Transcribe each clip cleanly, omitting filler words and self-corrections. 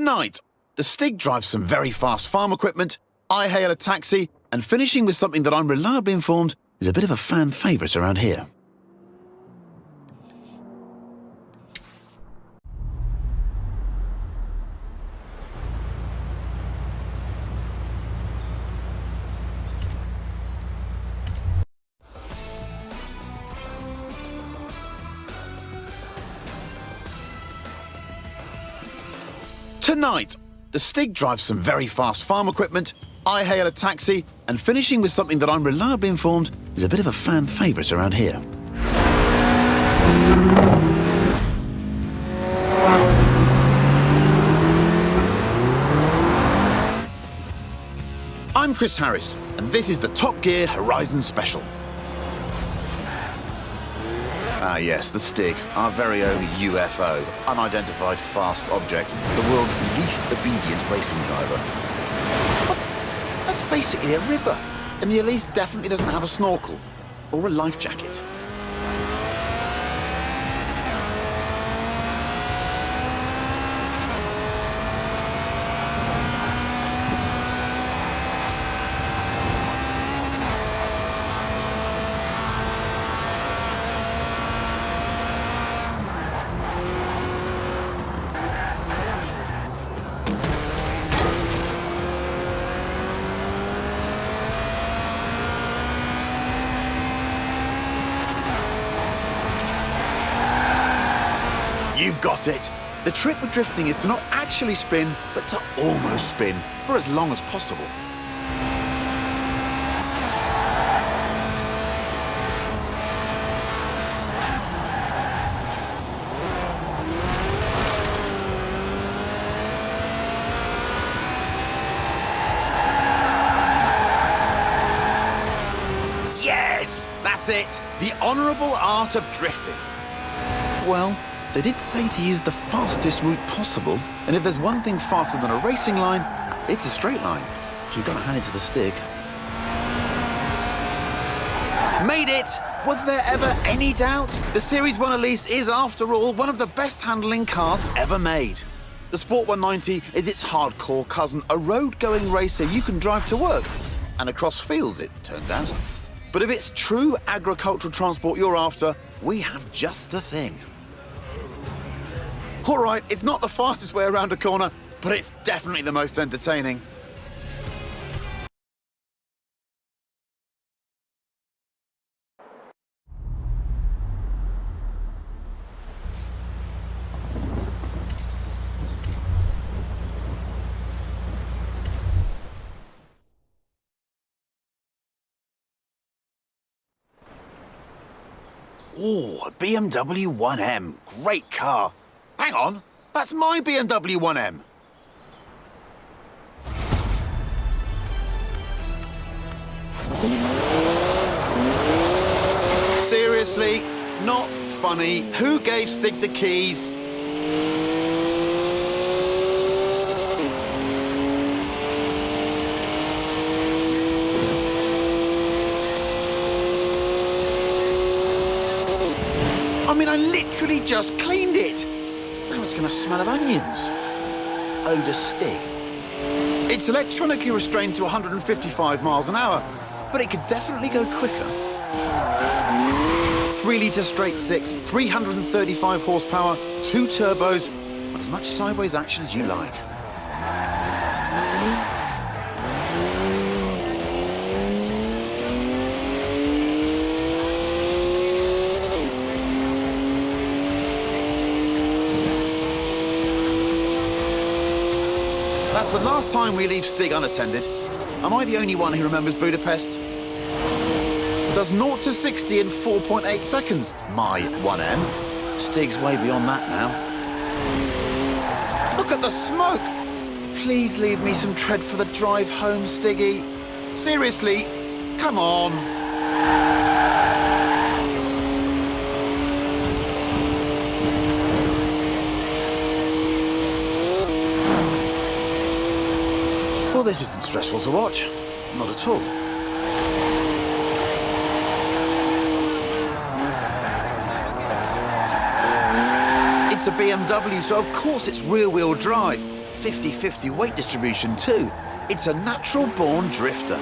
Tonight, the Stig drives some very fast farm equipment, I hail a taxi, and finishing with something that I'm reliably informed is a bit of a fan favourite around here. Tonight, the Stig drives some very fast farm equipment, I hail a taxi, and finishing with something that I'm reliably informed is a bit of a fan favourite around here. I'm Chris Harris, and this is the Top Gear Horizon Special. Ah yes, the Stig, our very own UFO, unidentified fast object, the world's least obedient racing driver. What? That's basically a river, and the Elise definitely doesn't have a snorkel or a life jacket. You've got it. The trick with drifting is to not actually spin, but to almost spin for as long as possible. Yes! That's it! The honourable art of drifting. Well, they did say to use the fastest route possible, and if there's one thing faster than a racing line, it's a straight line. You've got to hand it to the Stig. Made it! Was there ever any doubt? The Series 1 Elise is, after all, one of the best handling cars ever made. The Sport 190 is its hardcore cousin, a road-going racer you can drive to work, and across fields, it turns out. But if it's true agricultural transport you're after, we have just the thing. All right, it's not the fastest way around a corner, but it's definitely the most entertaining. Oh, a BMW 1M. Great car. Hang on, that's my BMW 1M. Seriously, not funny. Who gave Stig the keys? I mean, I literally just cleaned it. Now it's going to smell of onions. Oda Stig. It's electronically restrained to 155 miles an hour, but it could definitely go quicker. 3-litre straight six, 335 horsepower, 2 turbos, and as much sideways action as you like. That's the last time we leave Stig unattended. Am I the only one who remembers Budapest? Does 0 to 60 in 4.8 seconds. My 1M. Stig's way beyond that now. Look at the smoke! Please leave me some tread for the drive home, Stiggy. Seriously, come on. Well, this isn't stressful to watch. Not at all. It's a BMW, so of course it's rear-wheel drive. 50-50 weight distribution too. It's a natural-born drifter.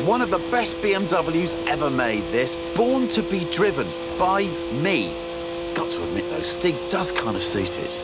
One of the best BMWs ever made, this. Born to be driven by me. Got to admit, though, Stig does kind of suit it.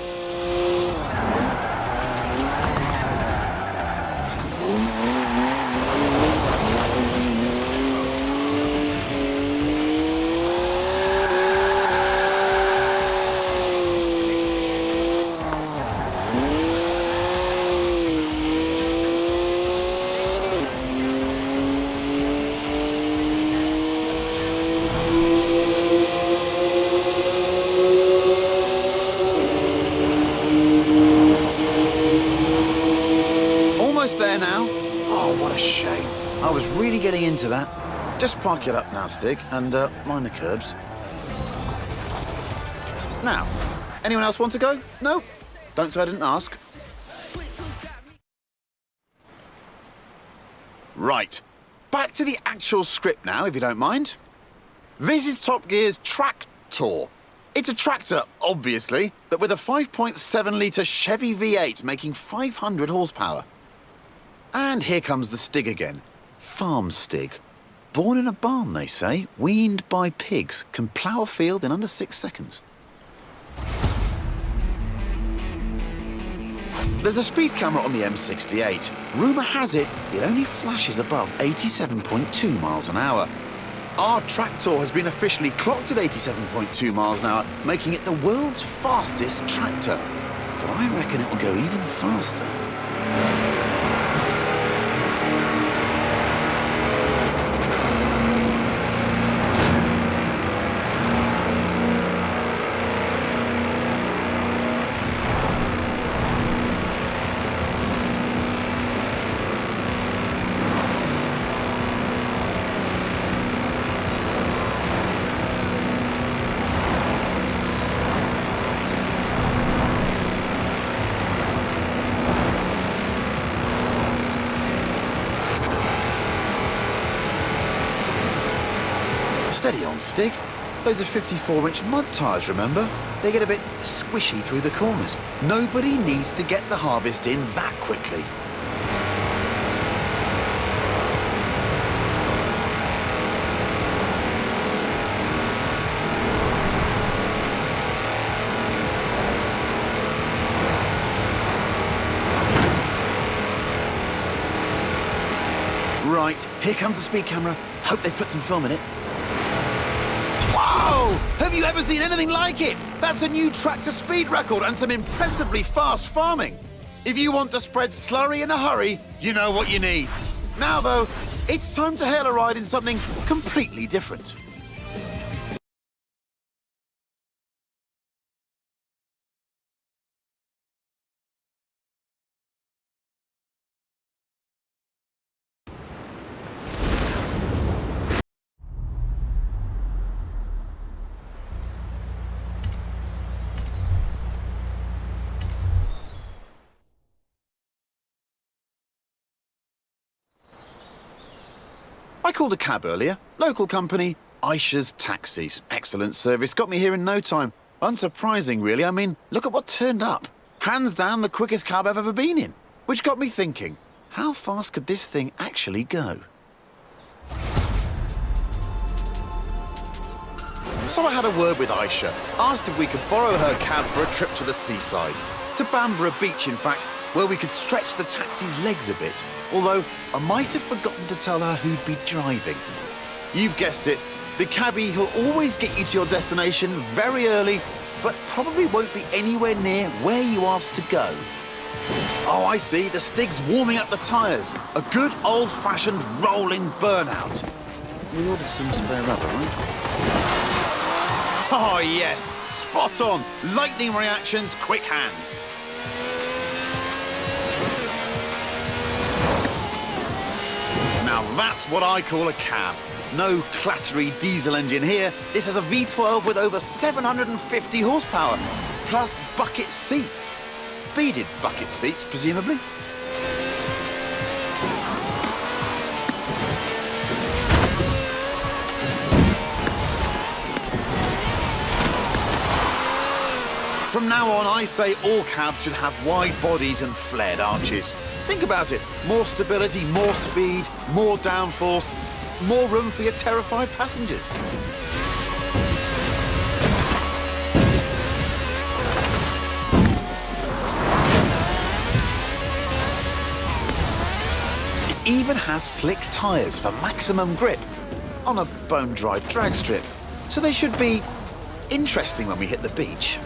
There now. Oh, what a shame. I was really getting into that. Just park it up now, Stig, and mind the curbs. Now, anyone else want to go? No? Don't say I didn't ask. Right. Back to the actual script now, if you don't mind. This is Top Gear's Track-Tor. It's a tractor, obviously, but with a 5.7-litre Chevy V8 making 500 horsepower. And here comes the Stig again. Farm Stig. Born in a barn, they say, weaned by pigs, can plough a field in under 6 seconds. There's a speed camera on the M68. Rumour has it, it only flashes above 87.2 miles an hour. Our Track-Tor has been officially clocked at 87.2 miles an hour, making it the world's fastest tractor. But I reckon it'll go even faster. Steady on, Stig. Those are 54-inch mud tyres, remember? They get a bit squishy through the corners. Nobody needs to get the harvest in that quickly. Right, here comes the speed camera. Hope they put some film in it. Whoa! Have you ever seen anything like it? That's a new tractor speed record and some impressively fast farming. If you want to spread slurry in a hurry, you know what you need. Now, though, it's time to hail a ride in something completely different. I called a cab earlier. Local company, Aisha's Taxis. Excellent service. Got me here in no time. Unsurprising, really. I mean, look at what turned up. Hands down the quickest cab I've ever been in. Which got me thinking, how fast could this thing actually go? So I had a word with Aisha. Asked if we could borrow her cab for a trip to the seaside. To Bamborough Beach, in fact, where we could stretch the taxi's legs a bit. Although, I might have forgotten to tell her who'd be driving. You've guessed it, the cabbie who'll always get you to your destination very early, but probably won't be anywhere near where you asked to go. Oh, I see, the Stig's warming up the tyres. A good old-fashioned rolling burnout. We ordered some spare rubber, right? Oh, yes, spot on. Lightning reactions, quick hands. Now that's what I call a cab. No clattery diesel engine here. This has a V12 with over 750 horsepower, plus bucket seats. Beaded bucket seats, presumably. From now on, I say all cabs should have wide bodies and flared arches. Think about it. More stability, more speed, more downforce, more room for your terrified passengers. It even has slick tyres for maximum grip on a bone-dry drag strip. So they should be interesting when we hit the beach.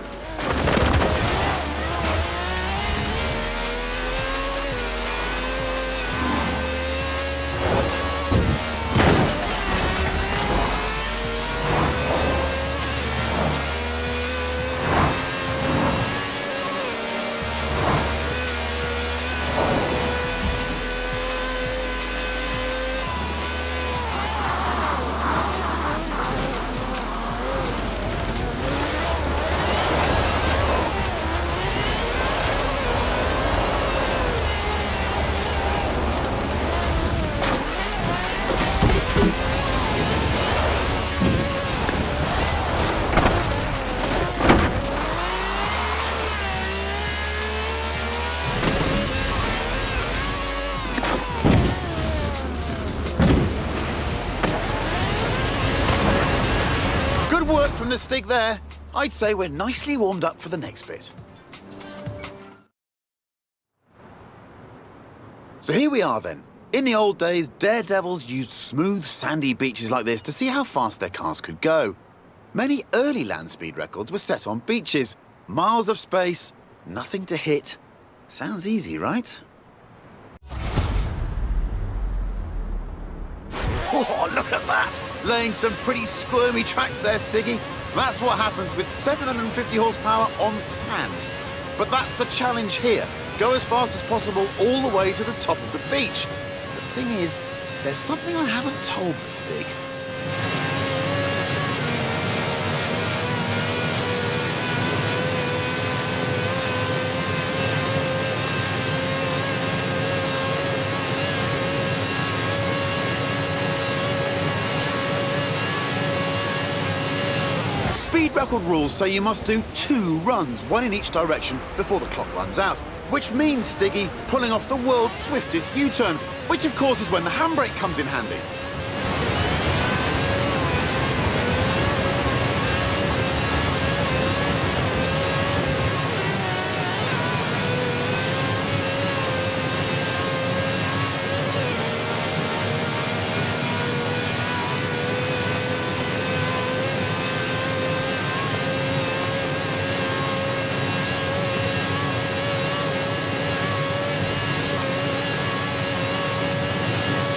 Work from the Stig there. I'd say we're nicely warmed up for the next bit. So here we are then. In the old days, daredevils used smooth, sandy beaches like this to see how fast their cars could go. Many early land speed records were set on beaches. Miles of space, nothing to hit. Sounds easy, right? Oh, look at that! Laying some pretty squirmy tracks there, Stiggy. That's what happens with 750 horsepower on sand. But that's the challenge here. Go as fast as possible all the way to the top of the beach. The thing is, there's something I haven't told the Stig. Speed record rules say you must do 2 runs, one in each direction, before the clock runs out. Which means, Stiggy, pulling off the world's swiftest U-turn, which of course is when the handbrake comes in handy.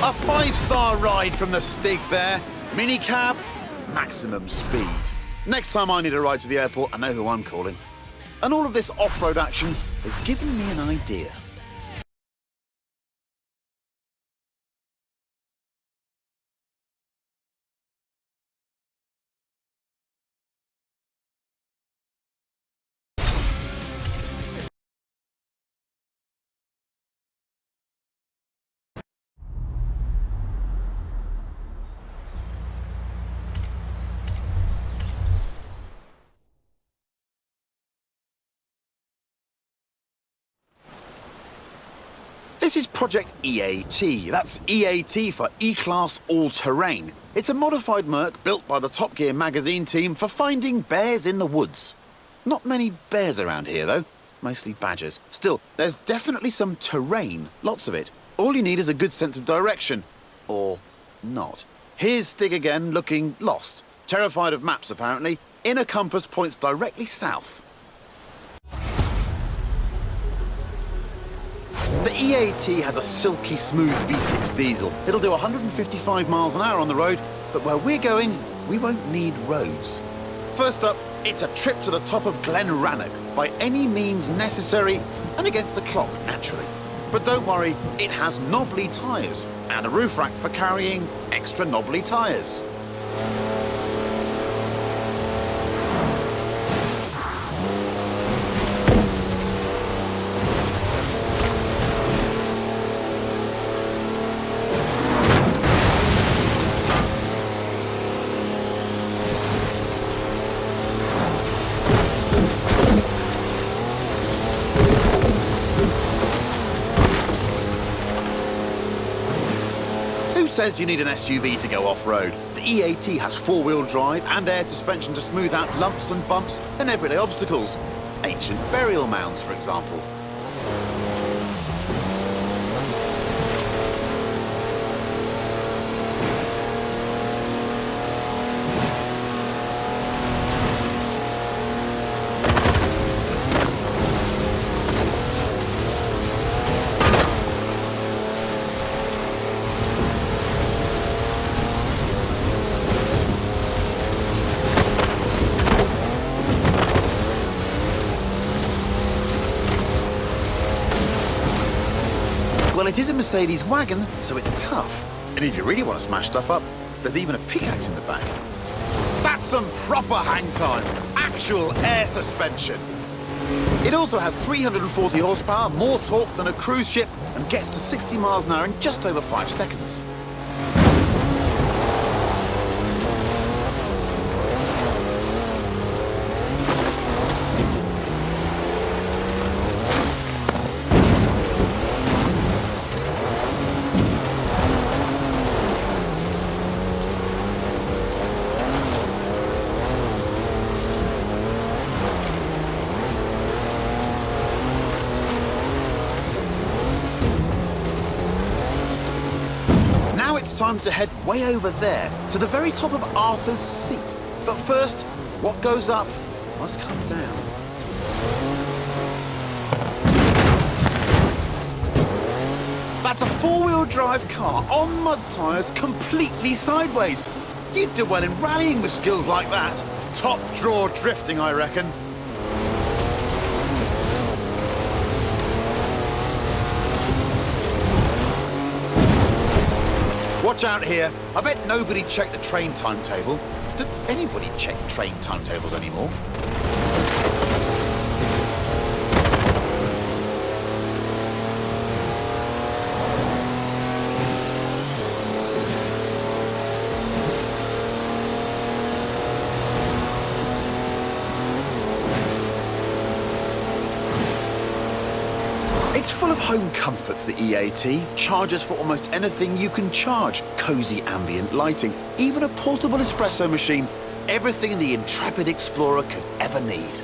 A 5-star ride from the Stig there. Minicab, maximum speed. Next time I need a ride to the airport, I know who I'm calling. And all of this off-road action has given me an idea. This is Project EAT. That's EAT for E-Class All-Terrain. It's a modified Merc built by the Top Gear magazine team for finding bears in the woods. Not many bears around here, though. Mostly badgers. Still, there's definitely some terrain. Lots of it. All you need is a good sense of direction. Or not. Here's Stig again, looking lost. Terrified of maps, apparently. Inner compass points directly south. The EAT has a silky smooth V6 diesel. It'll do 155 miles an hour on the road, but where we're going, we won't need roads. First up, It's a trip to the top of Glen Rannoch by any means necessary and against the clock, naturally. But don't worry, it has knobbly tyres and a roof rack for carrying extra knobbly tyres. Who says you need an SUV to go off-road? The E80 has four-wheel drive and air suspension to smooth out lumps and bumps and everyday obstacles. Ancient burial mounds, for example. Well, it is a Mercedes wagon, so it's tough. And if you really want to smash stuff up, there's even a pickaxe in the back. That's some proper hang time. Actual air suspension. It also has 340 horsepower, more torque than a cruise ship, and gets to 60 miles an hour in just over 5 seconds. Now it's time to head way over there, to the very top of Arthur's Seat. But first, what goes up must come down. That's a four-wheel drive car on mud tyres, completely sideways. You'd do well in rallying with skills like that. Top draw drifting, I reckon. Watch out here. I bet nobody checked the train timetable. Does anybody check train timetables anymore? It's full of home comforts, the E80. Chargers for almost anything you can charge. Cozy ambient lighting. Even a portable espresso machine. Everything the intrepid explorer could ever need.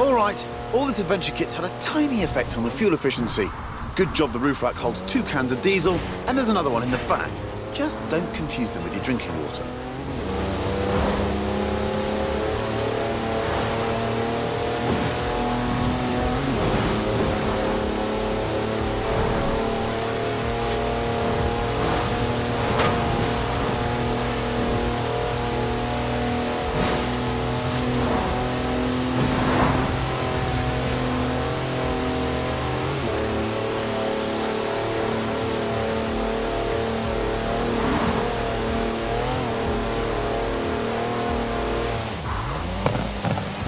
Alright, all this adventure kit's had a tiny effect on the fuel efficiency. Good job the roof rack holds 2 cans of diesel, and there's another one in the back. Just don't confuse them with your drinking water.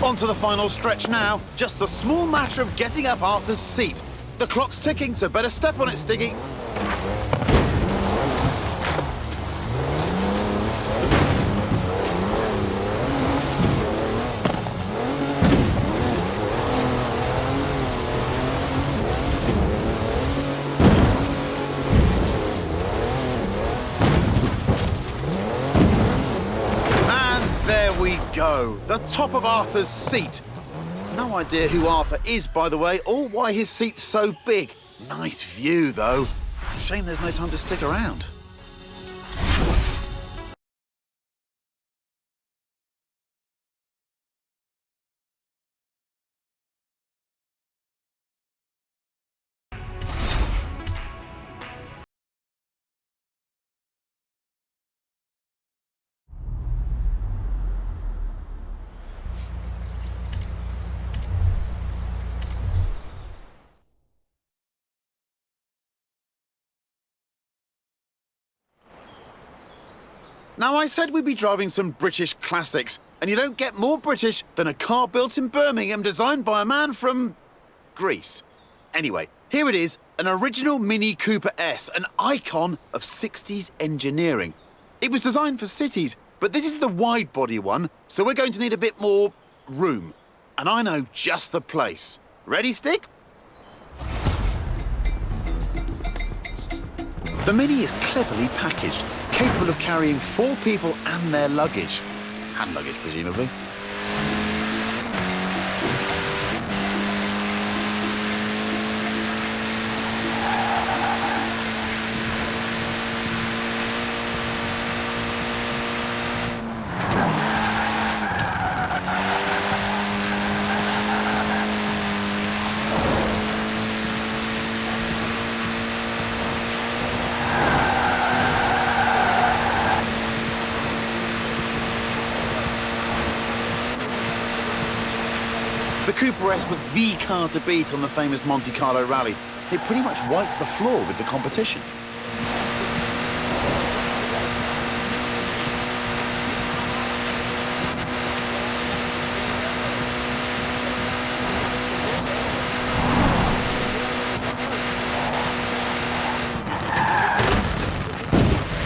On to the final stretch now. Just the small matter of getting up Arthur's Seat. The clock's ticking, so better step on it, Stiggy. And there we go. The top of Arthur's Seat. No idea who Arthur is, by the way, or why his seat's so big. Nice view, though. Shame there's no time to stick around. Now, I said we'd be driving some British classics, and you don't get more British than a car built in Birmingham designed by a man from Greece. Anyway, here it is, an original Mini Cooper S, an icon of 60s engineering. It was designed for cities, but this is the wide-body one, so we're going to need a bit more room. And I know just the place. Ready, Stig? The Mini is cleverly packaged, capable of carrying 4 people and their luggage. Hand luggage, presumably. The Cooper S was the car to beat on the famous Monte Carlo rally. It pretty much wiped the floor with the competition.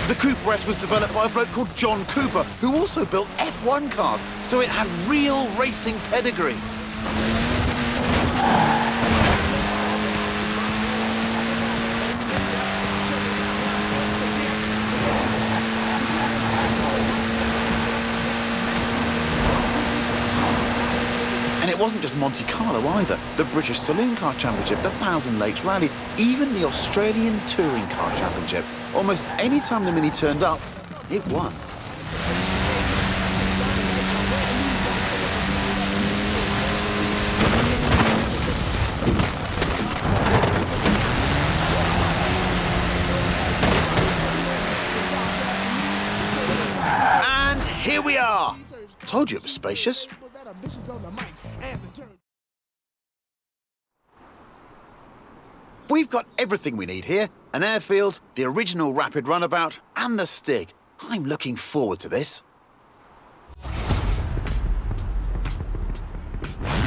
The Cooper S was developed by a bloke called John Cooper, who also built F1 cars, so it had real racing pedigree. And it wasn't just Monte Carlo either. The British Saloon Car Championship, the Thousand Lakes Rally, even the Australian Touring Car Championship. Almost any time the Mini turned up, it won. And here we are. Told you it was spacious. We've got everything we need here. An airfield, the original rapid runabout, and the Stig. I'm looking forward to this.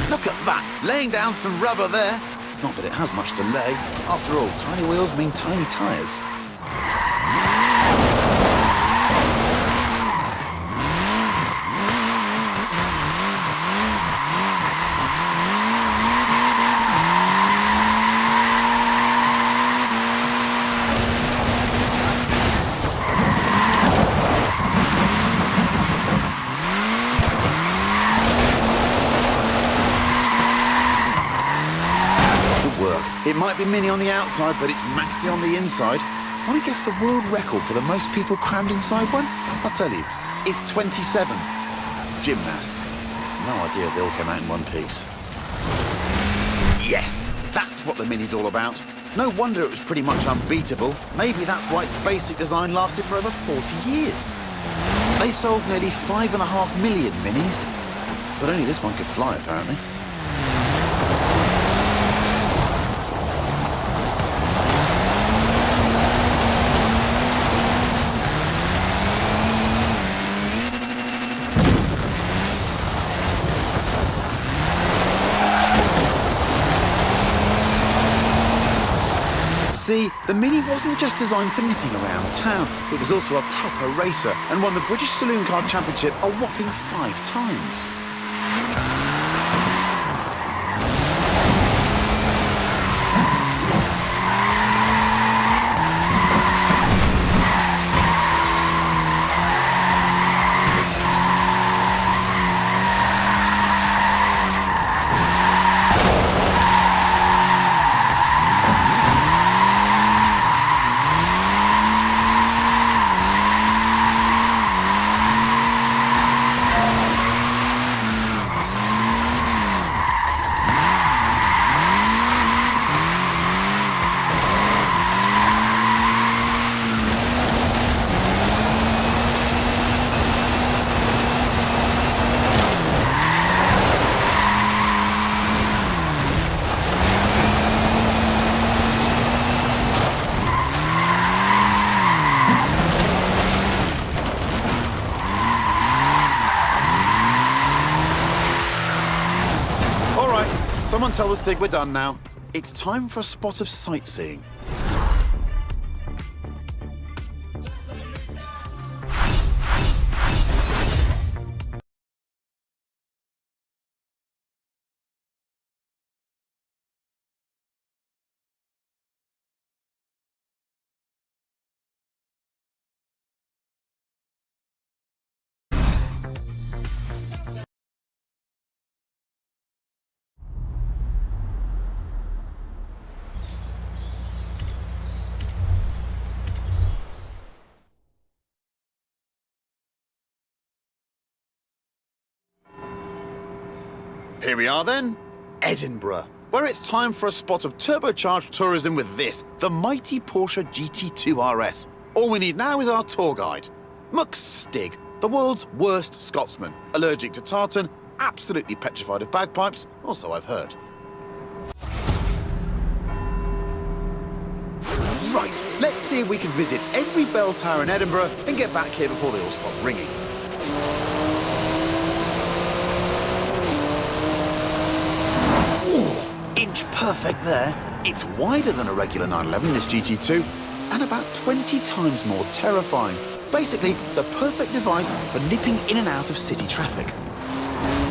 Look at that, laying down some rubber there. Not that it has much to lay. After all, tiny wheels mean tiny tyres. It might be Mini on the outside, but it's Maxi on the inside. Want to guess the world record for the most people crammed inside one? I'll tell you, it's 27. Gymnasts. No idea if they all came out in one piece. Yes, that's what the Mini's all about. No wonder it was pretty much unbeatable. Maybe that's why its basic design lasted for over 40 years. They sold nearly 5.5 million Minis, but only this one could fly, apparently. See, the Mini wasn't just designed for nipping around town. It was also a proper racer and won the British Saloon Car Championship a whopping 5 times. Someone tell the Stig we're done now. It's time for a spot of sightseeing. Here we are then, Edinburgh, where it's time for a spot of turbocharged tourism with this, the mighty Porsche GT2 RS. All we need now is our tour guide, Stig, the world's worst Scotsman, allergic to tartan, absolutely petrified of bagpipes, also I've heard. Right, let's see if we can visit every bell tower in Edinburgh and get back here before they all stop ringing. Inch perfect there. It's wider than a regular 911, this GT2, and about 20 times more terrifying. Basically, the perfect device for nipping in and out of city traffic.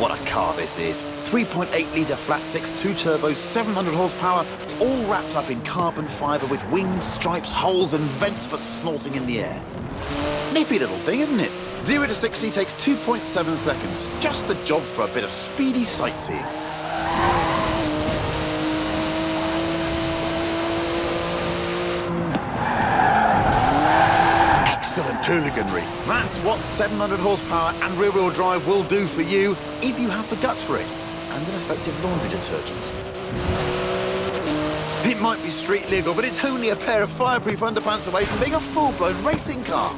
What a car this is. 3.8-litre flat-six, 2-turbos, 700 horsepower, all wrapped up in carbon fibre with wings, stripes, holes and vents for snorting in the air. Nippy little thing, isn't it? 0 to 60 takes 2.7 seconds. Just the job for a bit of speedy sightseeing. Excellent hooliganry. That's what 700 horsepower and rear-wheel drive will do for you if you have the guts for it, and an effective laundry detergent. It might be street legal, but it's only a pair of fireproof underpants away from being a full-blown racing car.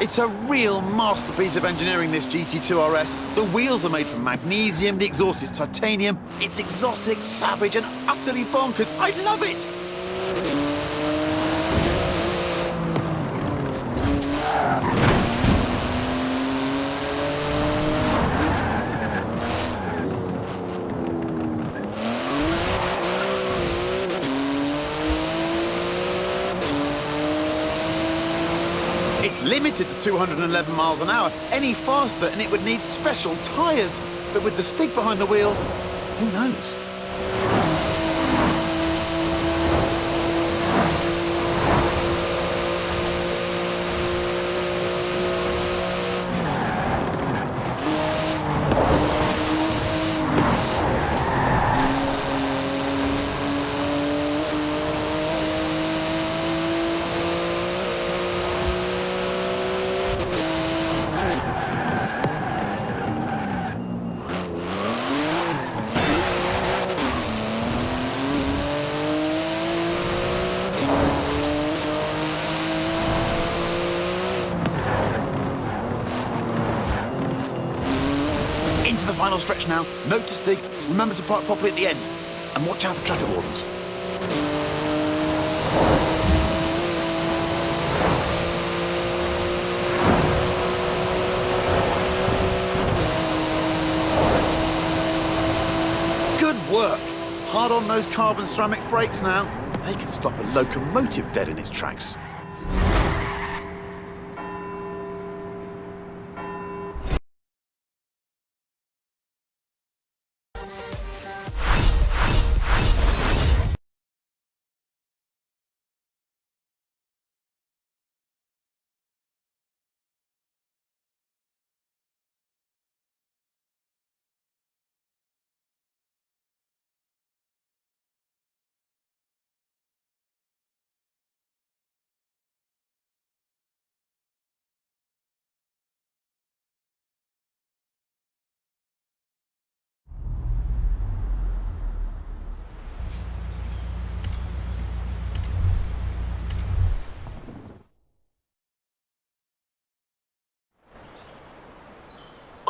It's a real masterpiece of engineering, this GT2 RS. The wheels are made from magnesium, the exhaust is titanium. It's exotic, savage, and utterly bonkers. I love it! It's limited to 211 miles an hour. Any faster and it would need special tyres. But with the Stig behind the wheel, who knows? Into the final stretch now. Note to Stig, remember to park properly at the end. And watch out for traffic wardens. Good work. Hard on those carbon ceramic brakes now. They could stop a locomotive dead in its tracks.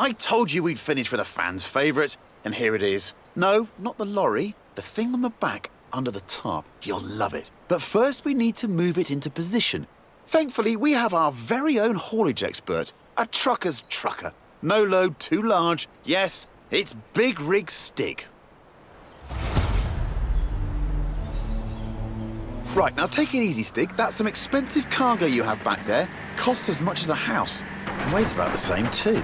I told you we'd finish with a fan's favourite, and here it is. No, not the lorry, the thing on the back under the tarp. You'll love it. But first we need to move it into position. Thankfully, we have our very own haulage expert, a trucker's trucker. No load too large. Yes, it's Big Rig Stig. Right, now take it easy, Stig. That's some expensive cargo you have back there. Costs as much as a house. And weighs about the same too.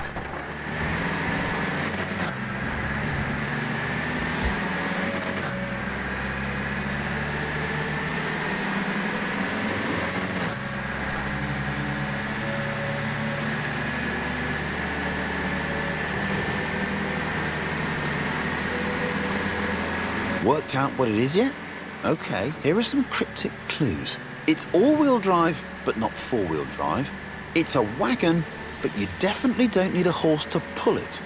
Worked out what it is yet? Okay, here are some cryptic clues. It's all-wheel drive, but not four-wheel drive. It's a wagon, but you definitely don't need a horse to pull it.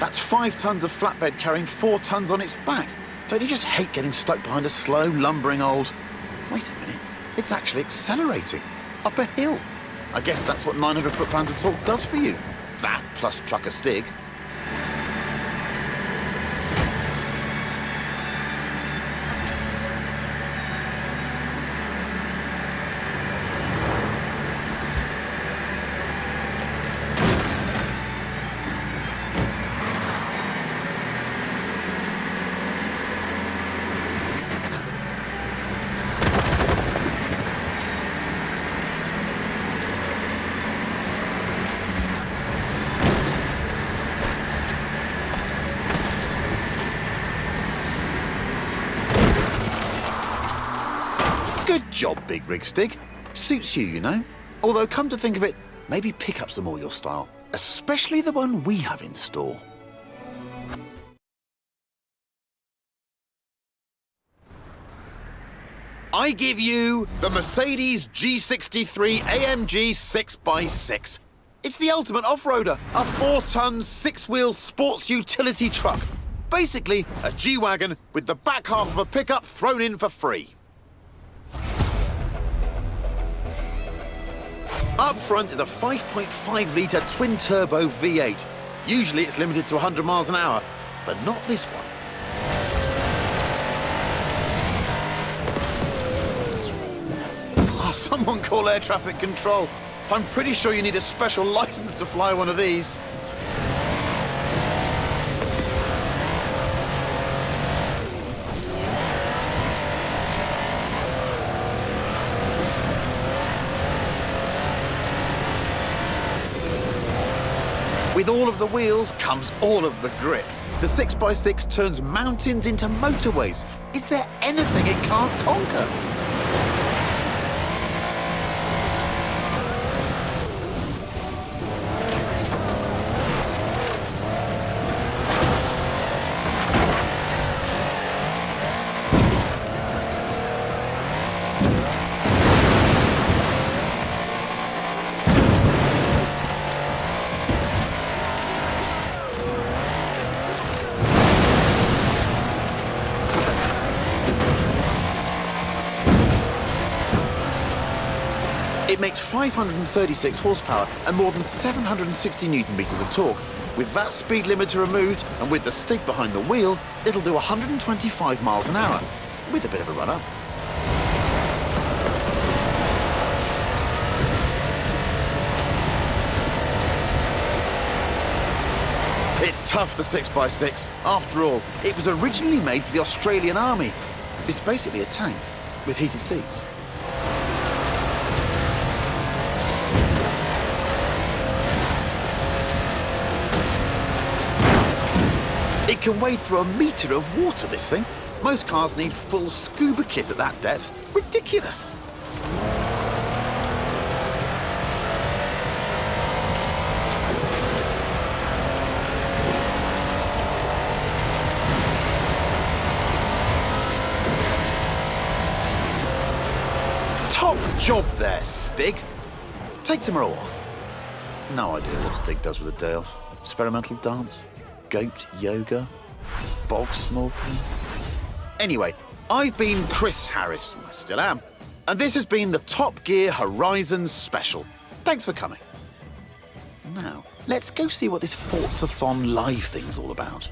That's 5 tons of flatbed carrying 4 tons on its back. Don't you just hate getting stuck behind a slow, lumbering old... Wait a minute, it's actually accelerating. Up a hill. I guess that's what 900 foot-pounds of torque does for you. That plus trucker Stig. Good job, Big Rig Stig. Suits you, you know. Although, come to think of it, maybe pickups are more your style, especially the one we have in store. I give you the Mercedes G63 AMG 6x6. It's the ultimate off-roader, a 4-ton, 6-wheel sports utility truck. Basically, a G-Wagon with the back half of a pickup thrown in for free. Up front is a 5.5-litre twin-turbo V8. Usually it's limited to 100 miles an hour, but not this one. Oh, someone call air traffic control. I'm pretty sure you need a special license to fly one of these. With all of the wheels comes all of the grip. The 6x6 turns mountains into motorways. Is there anything it can't conquer? It makes 536 horsepower and more than 760 newton-meters of torque. With that speed limiter removed and with the Stig behind the wheel, it'll do 125 miles an hour, with a bit of a run-up. It's tough, the 6x6. After all, it was originally made for the Australian Army. It's basically a tank with heated seats. It can wade through a metre of water, this thing. Most cars need full scuba kit at that depth. Ridiculous. Top job there, Stig. Take tomorrow off. No idea what Stig does with a day off. Experimental dance, goat yoga, bog snorkeling. Anyway, I've been Chris Harris, I still am, and this has been the Top Gear Horizon special. Thanks for coming. Now, let's go see what this Forza-thon live thing's all about.